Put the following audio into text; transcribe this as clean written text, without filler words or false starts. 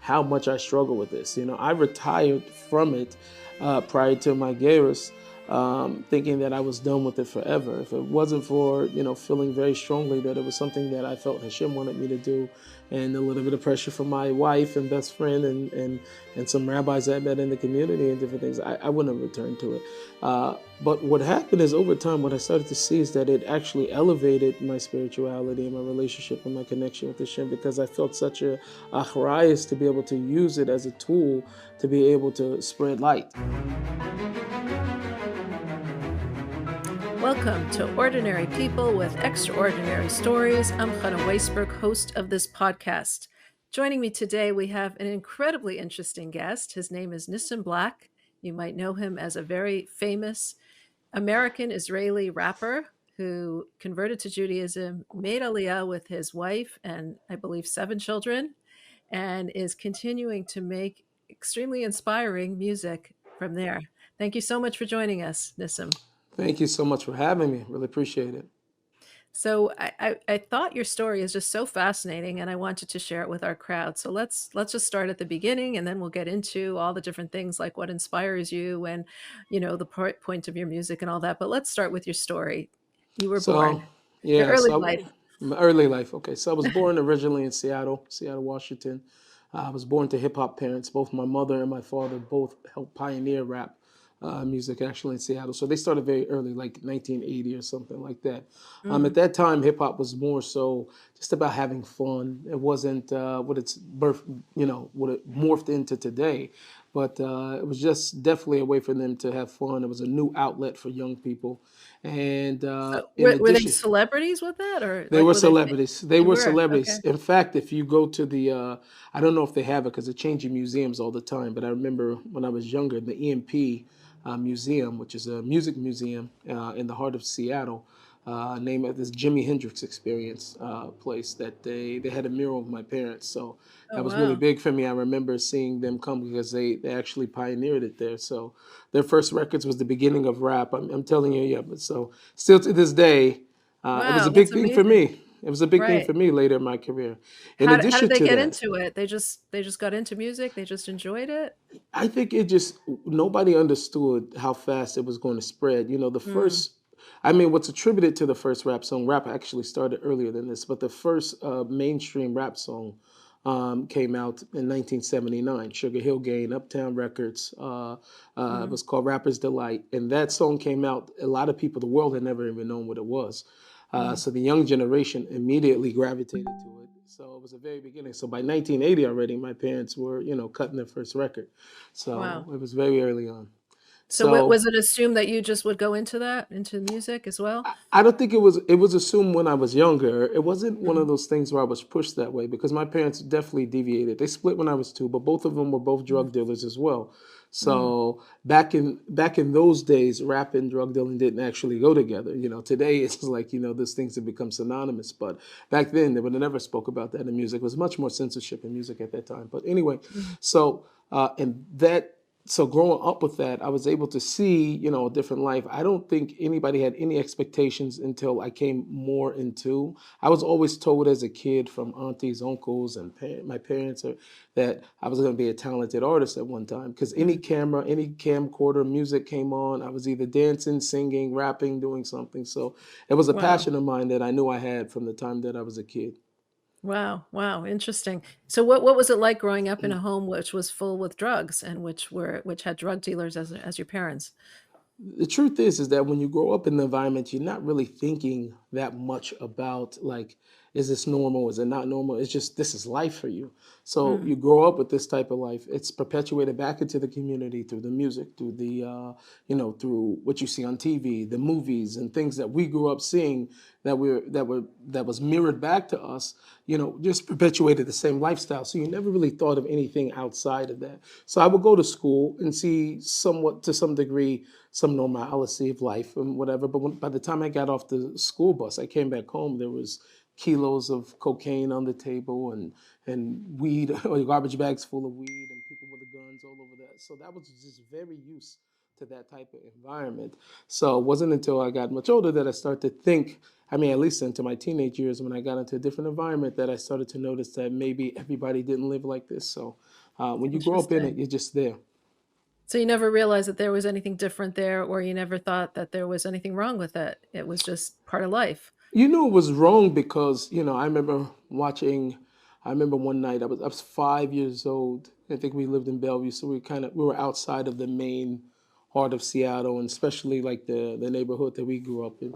how much I struggle with this. I retired from it prior to my Garris, thinking that I was done with it forever. If it wasn't for, feeling very strongly that it was something that I felt Hashem wanted me to do, and a little bit of pressure from my wife and best friend and some rabbis I met in the community and different things, I wouldn't have returned to it. But what happened is over time, what I started to see is that it actually elevated my spirituality and my relationship and my connection with Hashem, because I felt such a achrayus to be able to use it as a tool to be able to spread light. Welcome to Ordinary People with Extraordinary Stories. I'm Chana Weisberg, host of this podcast. Joining me today, we have an incredibly interesting guest. His name is Nissim Black. You might know him as a very famous American-Israeli rapper who converted to Judaism, made Aliyah with his wife and I believe 7 children, and is continuing to make extremely inspiring music from there. Thank you so much for joining us, Nissim. Thank you so much for having me. Really appreciate it. So I thought your story is just so fascinating, and I wanted to share it with our crowd. So let's just start at the beginning, and then we'll get into all the different things like what inspires you and the point of your music and all that. But let's start with your story. You were So, born, your yeah, early life. my early life. Okay, so I was born originally in Seattle, Washington. I was born to hip hop parents. Both my mother and my father both helped pioneer rap music actually in Seattle. So they started very early, like 1980 or something like that. At Mm, that time, hip hop was more so just about having fun. It wasn't what it's what it morphed into today. But it was just definitely a way for them to have fun. It was a new outlet for young people. And so in were they addition, celebrities with that, or they like were were they? celebrities. They They were were celebrities. okay. In fact, if you go to the, I don't know if they have it because they're changing museums all the time, but I remember when I was younger, the EMP Museum, which is a music museum in the heart of Seattle, named after this Jimi Hendrix Experience place, that they had a mural of my parents. So Oh that was really wow, big for me. I remember seeing them come because they actually pioneered it there. So their first records was the beginning of rap. I'm telling you, yeah. But so still to this day, it was wow, a that's big thing for amazing. me. It was a big thing Right. for me later in my career. In How did addition they to get that, into it? They just got into music. They just enjoyed it. I think it just nobody understood how fast it was going to spread. The Mm, first, I mean, what's attributed to the first rap song, rap actually started earlier than this, but the first mainstream rap song came out in 1979. Sugar Hill Gang, Uptown Records. It mm. was called Rapper's Delight, and that song came out. A lot of people, the world had never even known what it was. Mm. So the young generation immediately gravitated to it. So it was the very beginning. So by 1980 already, my parents were, cutting their first record. So Wow. it was very early on. So So was it assumed that you just would go into that, into music as well? I don't think it was assumed when I was younger. It wasn't one of Mhm, those things where I was pushed that way because my parents definitely deviated. They split when I was 2, but both of them were both mm, drug dealers as well. mm. So back in those days, rap and drug dealing didn't actually go together. Today it's like those things have become synonymous. But back then they would have never spoke about that in music. It was much more censorship in music at that time. But anyway, Mhm. so and that so growing up with that, I was able to see, a different life. I don't think anybody had any expectations until I came more into. I was always told as a kid from aunties, uncles, and my parents that I was going to be a talented artist at one time because any Mm. camera, any camcorder music came on, I was either dancing, singing, rapping, doing something. So it was a Wow. passion of mine that I knew I had from the time that I was a kid. Wow. Wow. Interesting. So what was it like growing up in a home which was full with drugs and which had drug dealers as your parents? The truth is that when you grow up in the environment, you're not really thinking that much about like, is this normal? Is it not normal? It's just this is life for you. So Mm. you grow up with this type of life. It's perpetuated back into the community through the music, through through what you see on TV, the movies, and things that we grew up seeing that was mirrored back to us. Just perpetuated the same lifestyle. So you never really thought of anything outside of that. So I would go to school and see somewhat to some degree some normalcy of life and whatever. But by the time I got off the school bus, I came back home. There was kilos of cocaine on the table and weed or garbage bags full of weed and people with the guns all over that. So that was just very used to that type of environment. So it wasn't until I got much older that I started to think, I mean, at least into my teenage years, when I got into a different environment, that I started to notice that maybe everybody didn't live like this. So when you grow up in it, Interesting. you're just there. So you never realized that there was anything different there, or you never thought that there was anything wrong with it. It was just part of life. You know, it was wrong because, I remember watching, I remember one night, I was 5 years old. I think we lived in Bellevue, so we were outside of the main heart of Seattle, and especially like the neighborhood that we grew up in.